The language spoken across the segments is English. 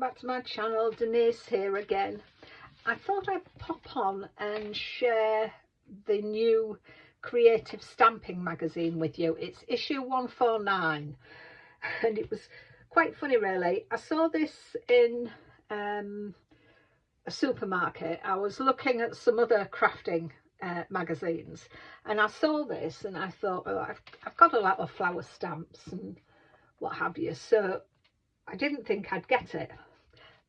back to my channel. Denise here again. I thought I'd pop on and share the new creative stamping magazine with you. It's issue 149 and it was quite funny really. I saw this in a supermarket. I was looking at some other crafting magazines and I saw this and I thought, oh, I've got a lot of flower stamps and what have you, so I didn't think I'd get it.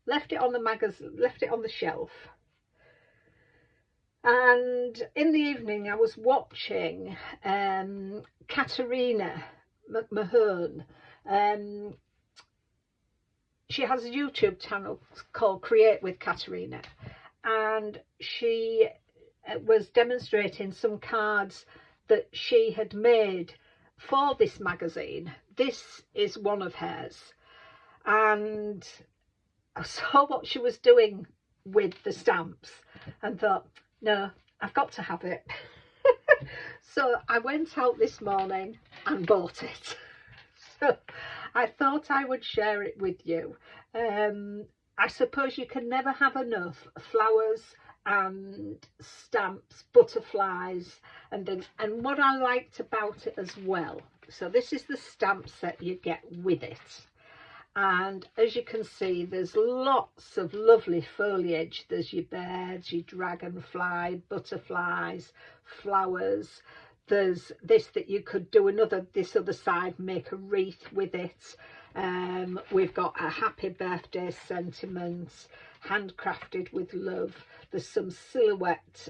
Left it on the magazine, left it on the shelf, and in the evening I was watching Katerina McMahon. She has a YouTube channel called Create with Katerina, and she was demonstrating some cards that she had made for this magazine. This is one of hers, and I saw what she was doing with the stamps and thought, no, I've got to have it. So I went out this morning and bought it. So I thought I would share it with you. I suppose you can never have enough flowers and stamps, butterflies, and things. And what I liked about it as well, so this is the stamp set you get with it, and as you can see there's lots of lovely foliage. There's your birds, your dragonfly, butterflies, flowers. There's this that you could do this other side, make a wreath with it. We've got a happy birthday sentiments, handcrafted with love. There's some silhouette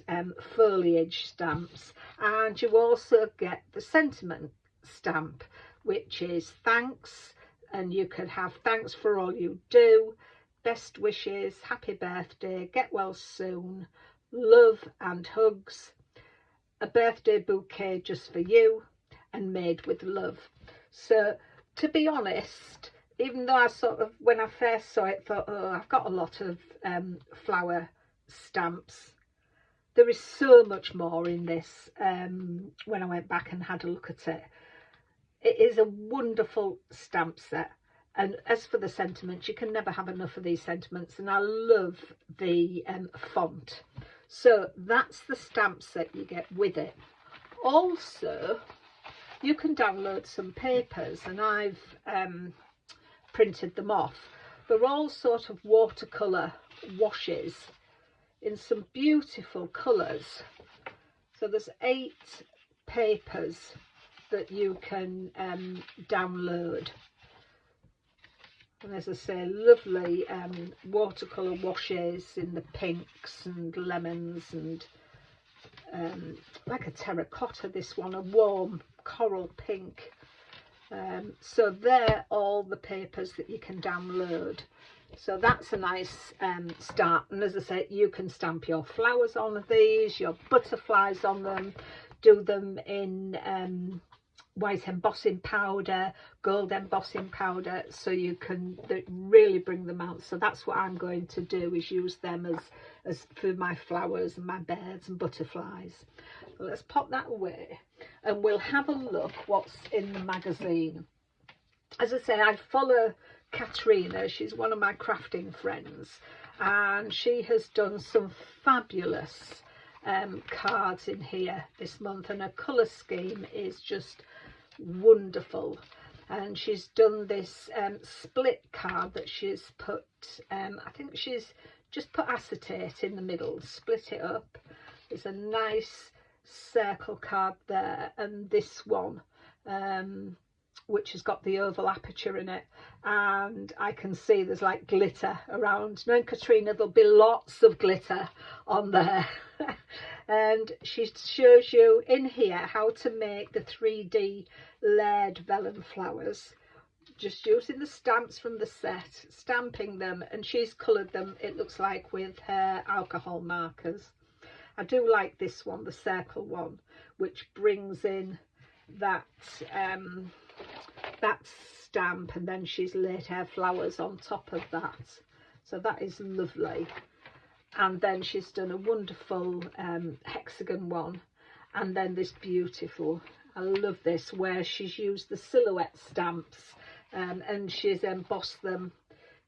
foliage stamps, and you also get the sentiment stamp, which is thanks, and you could have thanks for all you do, best wishes, happy birthday, get well soon, love and hugs, a birthday bouquet just for you, and made with love. So to be honest, even though I sort of, when I first saw it, thought, oh, I've got a lot of flower stamps, there is so much more in this. When I went back and had a look at it, it is a wonderful stamp set. And as for the sentiments, you can never have enough of these sentiments, and I love the font. So that's the stamp set you get with it. Also, you can download some papers, and I've printed them off. They're all sort of watercolour washes in some beautiful colours. So there's 8 papers that you can download, and as I say, lovely watercolour washes in the pinks and lemons and like a terracotta, this one, a warm coral pink. So they're all the papers that you can download. So that's a nice start. And as I say, you can stamp your flowers on these, your butterflies on them, do them in white embossing powder, gold embossing powder, so you can really bring them out. So that's what I'm going to do, is use them as for my flowers and my birds and butterflies. So let's pop that away and we'll have a look what's in the magazine. As I say, I follow Katrina. She's one of my crafting friends, and she has done some fabulous cards in here this month, and her colour scheme is just wonderful. And she's done this split card that she's put, I think she's just put acetate in the middle, split it up. There's a nice circle card there, and this one which has got the oval aperture in it, and I can see there's like glitter around. Knowing Katrina, there'll be lots of glitter on there. And she shows you in here how to make the 3D layered vellum flowers, just using the stamps from the set, stamping them, and she's coloured them, it looks like, with her alcohol markers. I do like this one, the circle one, which brings in that that stamp, and then she's laid her flowers on top of that. So that is lovely. And then she's done a wonderful hexagon one, and then this beautiful, I love this, where she's used the silhouette stamps and she's embossed them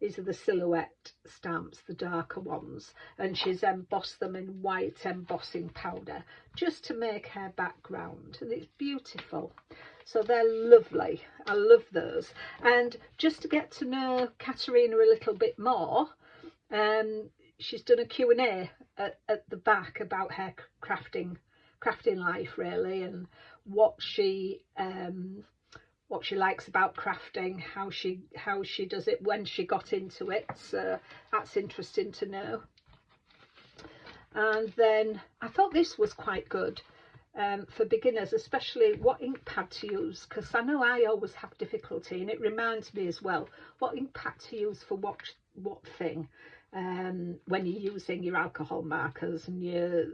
These are the silhouette stamps, the darker ones, and she's embossed them in white embossing powder just to make her background, and it's beautiful. So they're lovely. I love those. And just to get to know Katerina a little bit more, she's done a Q&A at the back about her crafting life, really, and what she likes about crafting, how she does it, when she got into it. So that's interesting to know. And then I thought this was quite good for beginners, especially what ink pad to use, because I know I always have difficulty, and it reminds me as well what ink pad to use for what thing, when you're using your alcohol markers and your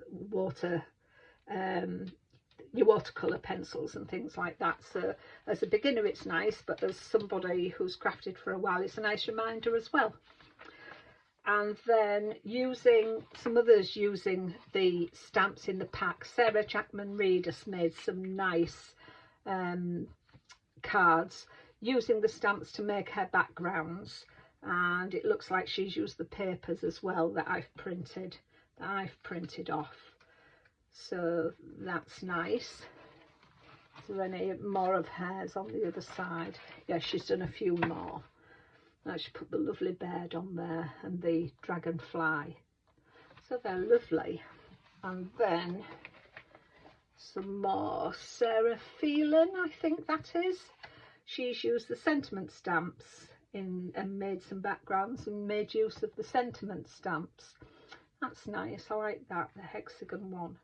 watercolour pencils and things like that. So as a beginner it's nice, but as somebody who's crafted for a while, it's a nice reminder as well. And then some others using the stamps in the pack. Sarah Jackman Reid has made some nice cards using the stamps to make her backgrounds, and it looks like she's used the papers as well that I've printed off. So that's nice. Is there any more of hers on the other side? Yeah, she's done a few more. Now she put the lovely bird on there and the dragonfly. So they're lovely. And then some more. Sarah Phelan, I think that is. She's used the sentiment stamps and made some backgrounds and made use of the sentiment stamps. That's nice. I like that, the hexagon one.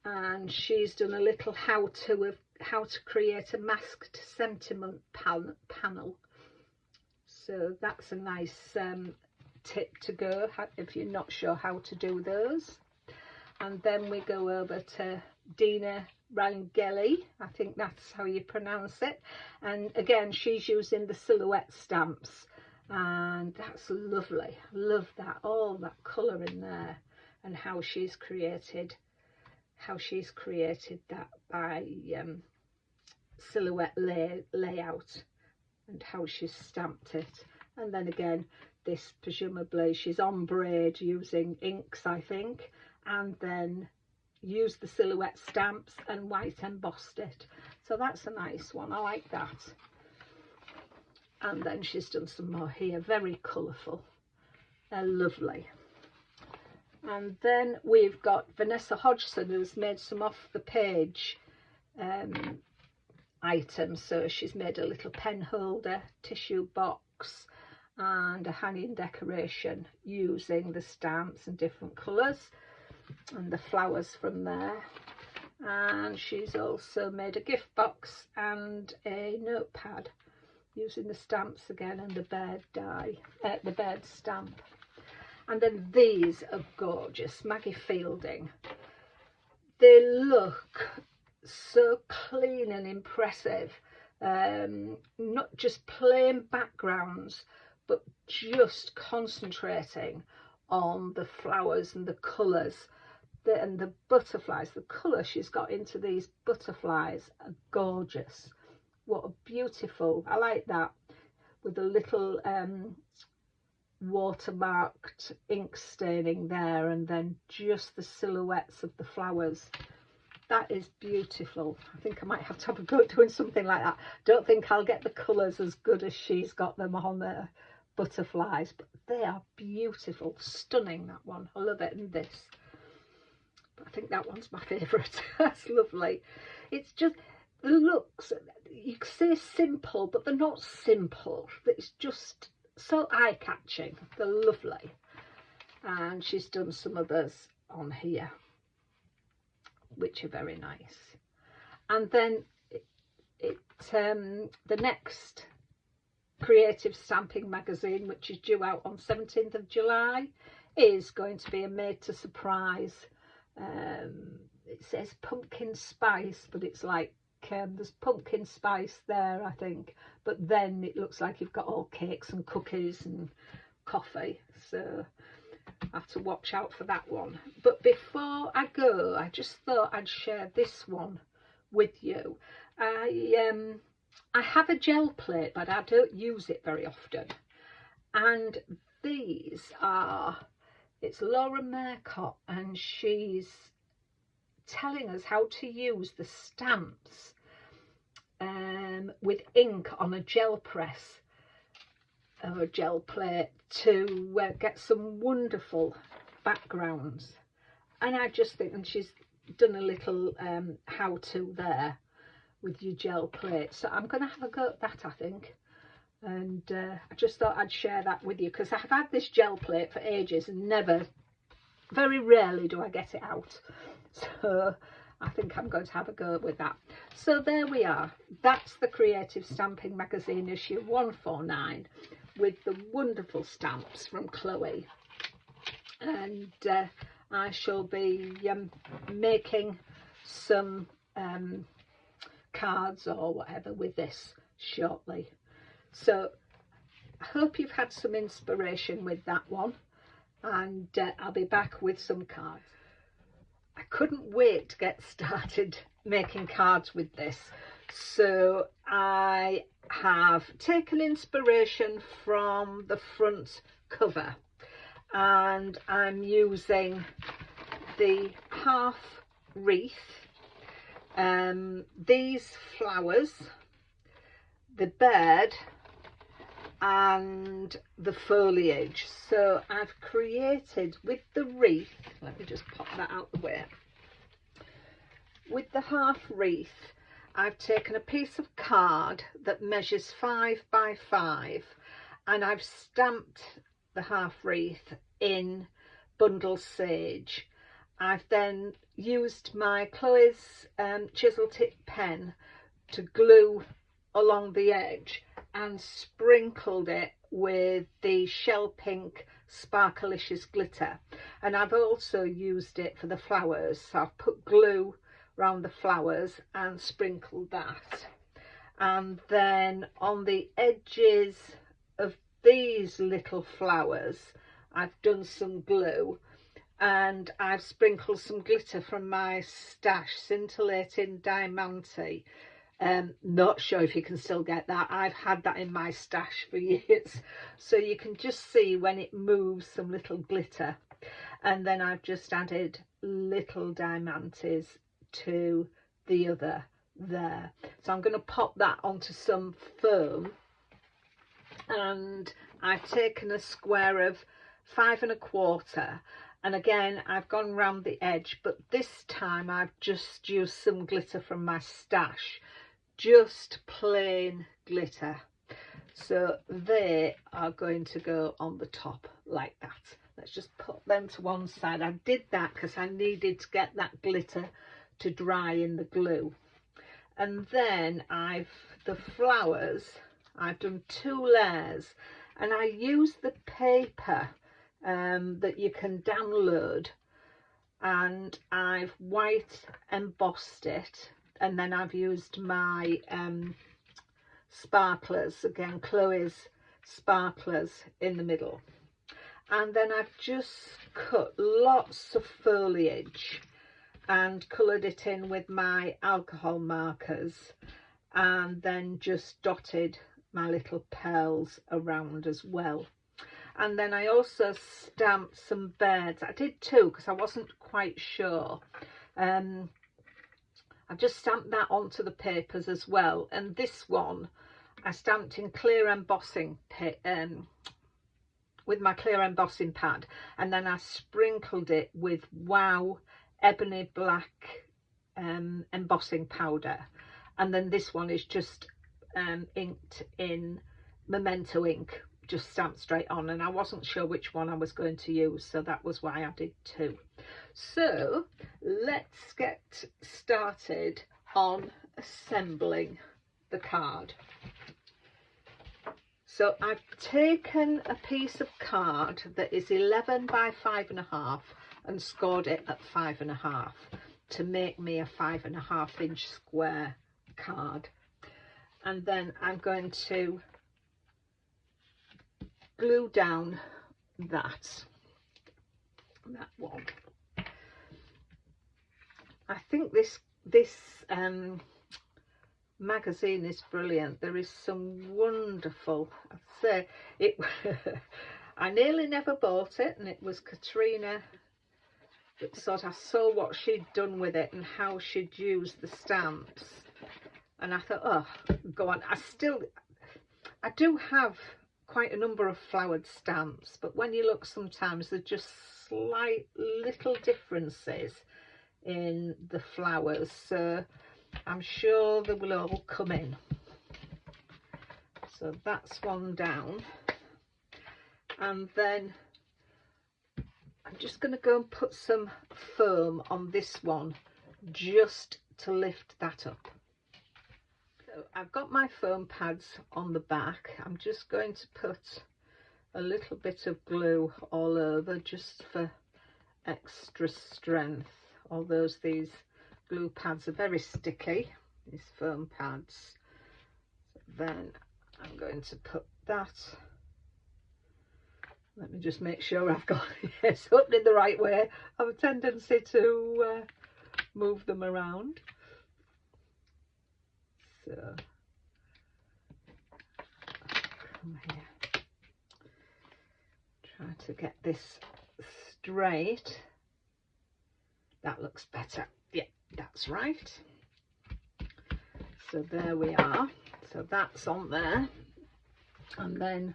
And she's done a little how to create a masked sentiment panel. So that's a nice tip to go if you're not sure how to do those. And then we go over to Dina Rangeli, I think that's how you pronounce it, and again she's using the silhouette stamps, and that's lovely. Love that, all that colour in there, and how she's created that by silhouette layout, and how she's stamped it. And then again, this presumably she's ombreed using inks, I think, and then used the silhouette stamps and white embossed it. So that's a nice one, I like that. And then she's done some more here, very colourful, they're lovely. And then we've got Vanessa Hodgson, who's made some off the page items. So she's made a little pen holder, tissue box, and a hanging decoration using the stamps and different colours and the flowers from there. And she's also made a gift box and a notepad using the stamps again and the bird the bird stamp. And then these are gorgeous, Maggie Fielding. They look so clean and impressive, not just plain backgrounds, but just concentrating on the flowers and the colours and the butterflies. The colour she's got into these butterflies are gorgeous. What a beautiful, I like that, with a little watermarked ink staining there, and then just the silhouettes of the flowers. That is beautiful. I think I might have to have a go at doing something like that. Don't think I'll get the colours as good as she's got them on the butterflies, but they are beautiful, stunning, that one. I love it. And this, but I think that one's my favourite. That's lovely. It's just the looks, you could say simple, but they're not simple. It's just so eye-catching. They're lovely. And she's done some others on here which are very nice. And then the next creative stamping magazine, which is due out on 17th of July, is going to be a made to surprise. It says pumpkin spice, but it's like there's pumpkin spice there, I think, but then it looks like you've got all cakes and cookies and coffee, so I have to watch out for that one. But before I go, I just thought I'd share this one with you. I have a gel plate, but I don't use it very often. And these are, it's Laura Mercott, and she's telling us how to use the stamps with ink on a gel press or a gel plate to get some wonderful backgrounds. And I just think, and she's done a little how-to there with your gel plate, so I'm going to have a go at that, I think. And I just thought I'd share that with you, because I've had this gel plate for ages and very rarely do I get it out. So I think I'm going to have a go with that. So there we are. That's the Creative Stamping Magazine issue 149 with the wonderful stamps from Chloe. And I shall be making some cards or whatever with this shortly. So I hope you've had some inspiration with that one, and I'll be back with some cards. I couldn't wait to get started making cards with this, so I have taken inspiration from the front cover, and I'm using the half wreath, these flowers, the bird and the foliage. So I've created with the wreath, let me just pop that out the way. With the half wreath, I've taken a piece of card that measures 5 by 5, and I've stamped the half wreath in bundle sage. I've then used my Chloe's chisel tip pen to glue along the edge and sprinkled it with the Shell Pink Sparkalicious glitter, and I've also used it for the flowers, so I've put glue around the flowers and sprinkled that. And then on the edges of these little flowers I've done some glue, and I've sprinkled some glitter from my stash, Scintillating Diamante. Not sure if you can still get that. I've had that in my stash for years, so you can just see when it moves some little glitter. And then I've just added little diamantes to the other there. So I'm going to pop that onto some foam, and I've taken a square of 5 1/4, and again I've gone round the edge, but this time I've just used some glitter from my stash, just plain glitter. So they are going to go on the top like that. Let's just put them to one side. I did that because I needed to get that glitter to dry in the glue. And then the flowers, I've done 2 layers, and I used the paper that you can download, and I've white embossed it, and then I've used my sparklers, again Chloe's sparklers, in the middle. And then I've just cut lots of foliage and coloured it in with my alcohol markers, and then just dotted my little pearls around as well. And then I also stamped some birds. I did 2 because I wasn't quite sure. I've just stamped that onto the papers as well, and this one I stamped in clear embossing with my clear embossing pad, and then I sprinkled it with Wow Ebony Black embossing powder, and then this one is just inked in Memento ink, just stamped straight on, and I wasn't sure which one I was going to use, so that was why I did 2. So let's get started on assembling the card. So I've taken a piece of card that is 11 by 5 1/2 and scored it at 5 1/2 to make me a 5 1/2 inch square card. And then I'm going to glue down that one. I think this magazine is brilliant. There is some wonderful, I'd say it I nearly never bought it, and it was Katrina that sort of saw what she'd done with it and how she'd used the stamps, and I thought, oh, go on. I do have quite a number of flowered stamps, but when you look, sometimes there's just slight little differences in the flowers, so I'm sure they will all come in. So that's one down, and then I'm just going to go and put some foam on this one just to lift that up. So I've got my foam pads on the back. I'm just going to put a little bit of glue all over just for extra strength, although these glue pads are very sticky, these foam pads. So then I'm going to put that, let me just make sure I've got it's opening the right way. I have a tendency to move them around. So come here, try to get this straight. That looks better. Yeah, that's right. So there we are. So that's on there, and then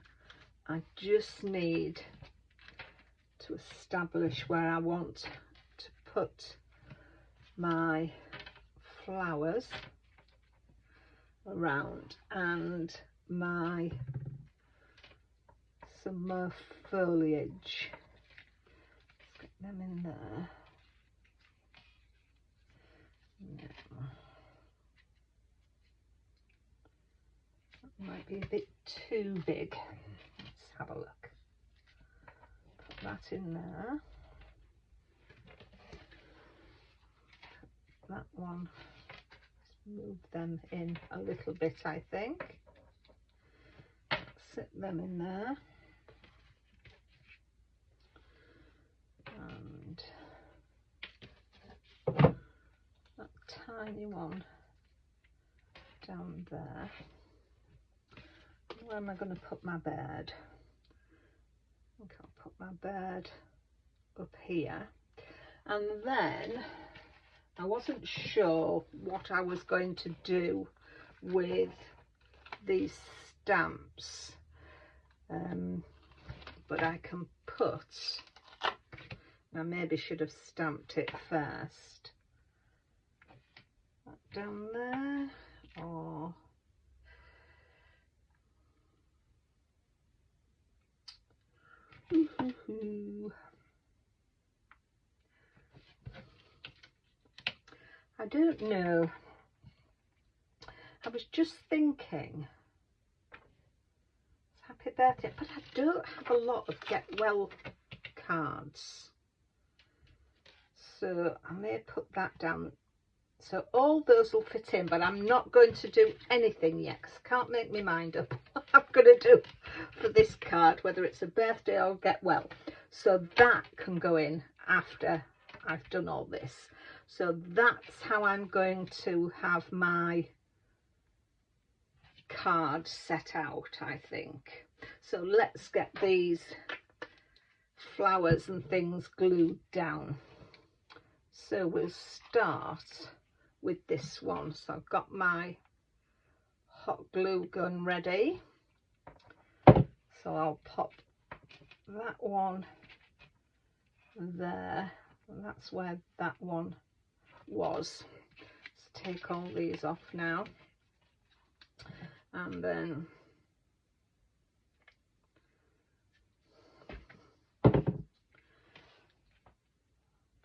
I just need to establish where I want to put my flowers around, and some more foliage. Let's get them in there. No. That might be a bit too big. Let's have a look. Put that in there. That one. Let's move them in a little bit, I think. Sit them in there. And that tiny one down there. Where am I going to put my bird? I think I'll put my bird up here. And then I wasn't sure what I was going to do with these stamps, but I can put, I maybe should have stamped it first, that down there, or I don't know. I was just thinking, happy birthday, but I don't have a lot of get well cards, so I may put that down. So all those will fit in, but I'm not going to do anything yet because I can't make my mind up what I'm going to do for this card, whether it's a birthday or get well. So that can go in after I've done all this. So that's how I'm going to have my card set out, I think. So let's get these flowers and things glued down. So we'll start with this one. So I've got my hot glue gun ready. So I'll pop that one there, and that's where that one was. Let's take all these off now, and then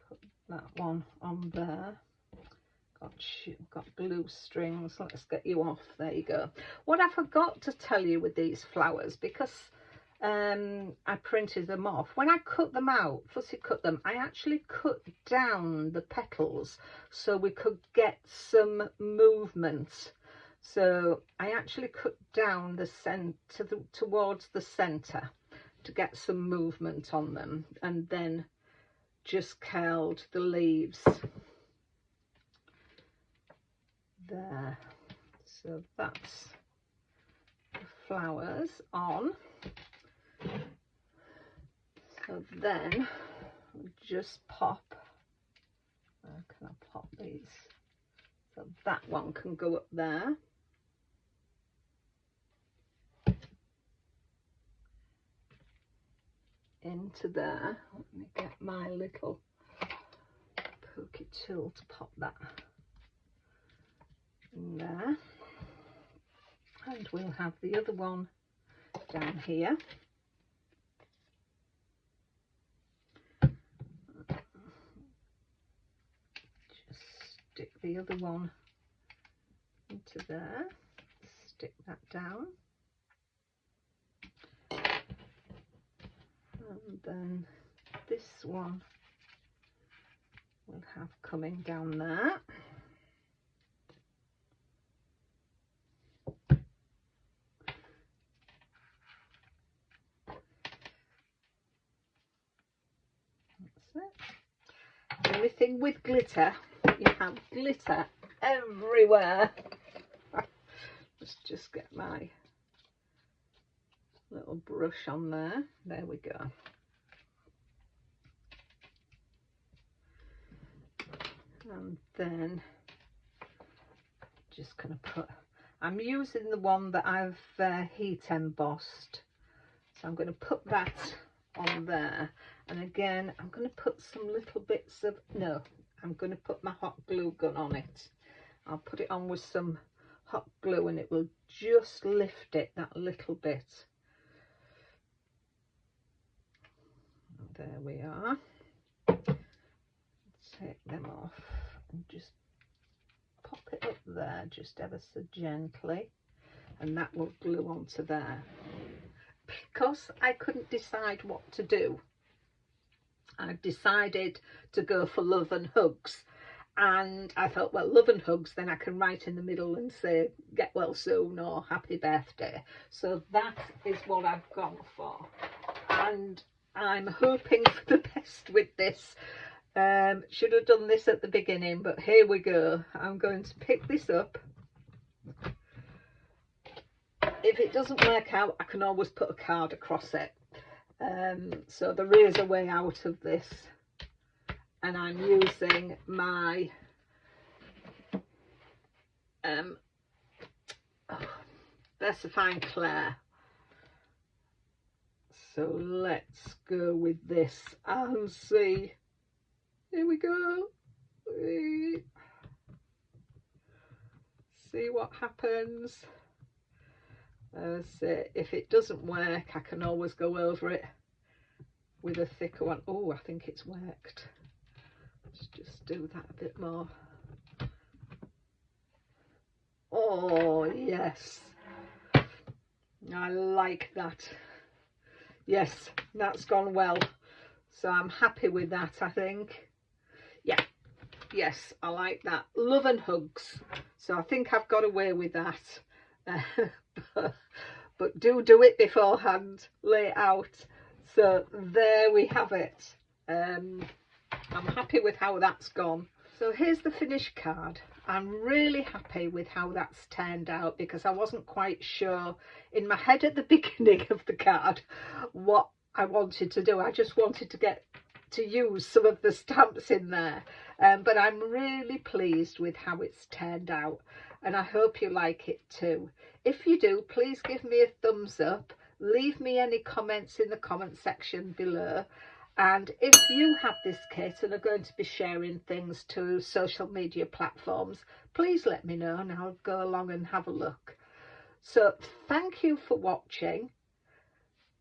put that one on there. Got glue strings. Let's get you off. There you go. What I forgot to tell you with these flowers, because I printed them off, when I cut them out, fussy cut them, I actually cut down the petals so we could get some movement. So I actually cut down the center towards the center to get some movement on them, and then just curled the leaves there. So that's the flowers on. So then we'll just pop, where can I pop these? So that one can go up there. Into there. Let me get my little pokey tool to pop that in there. And we'll have the other one down here. Just stick the other one into there. Stick that down. And then this one we'll have coming down there. That's it. Everything with glitter, you have glitter everywhere. Let's just get my little brush on there. There we go. And then just gonna put, I'm using the one that I've heat embossed, so I'm going to put that on there. And again, I'm going to put some little bits of, no, I'm going to put my hot glue gun on it. I'll put it on with some hot glue and it will just lift it that little bit. There we are. Take them off and just pop it up there just ever so gently, and that will glue onto there. Because I couldn't decide what to do, I decided to go for love and hugs, and I thought, well, love and hugs, then I can write in the middle and say get well soon or happy birthday. So that is what I've gone for, and I'm hoping for the best with this. Should have done this at the beginning, but here we go. I'm going to pick this up. If it doesn't work out, I can always put a card across it. So there is a way out of this, and I'm using my Versifying Clay. So let's go with this and see. Here we go. See what happens. If it doesn't work, I can always go over it with a thicker one. Oh, I think it's worked. Let's just do that a bit more. Oh, yes. I like that. Yes, that's gone well. So I'm happy with that, I think. Yeah, yes, I like that. Love and hugs. So I think I've got away with that. But do it beforehand. Lay it out. So there we have it. I'm happy with how that's gone. So here's the finished card. I'm really happy with how that's turned out, because I wasn't quite sure in my head at the beginning of the card what I wanted to do. I just wanted to get to use some of the stamps in there, but I'm really pleased with how it's turned out, and I hope you like it too. If you do, please give me a thumbs up, leave me any comments in the comment section below, and if you have this kit and are going to be sharing things to social media platforms, please let me know and I'll go along and have a look. So thank you for watching.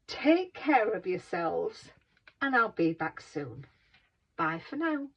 Take care of yourselves, and I'll be back soon. Bye for now.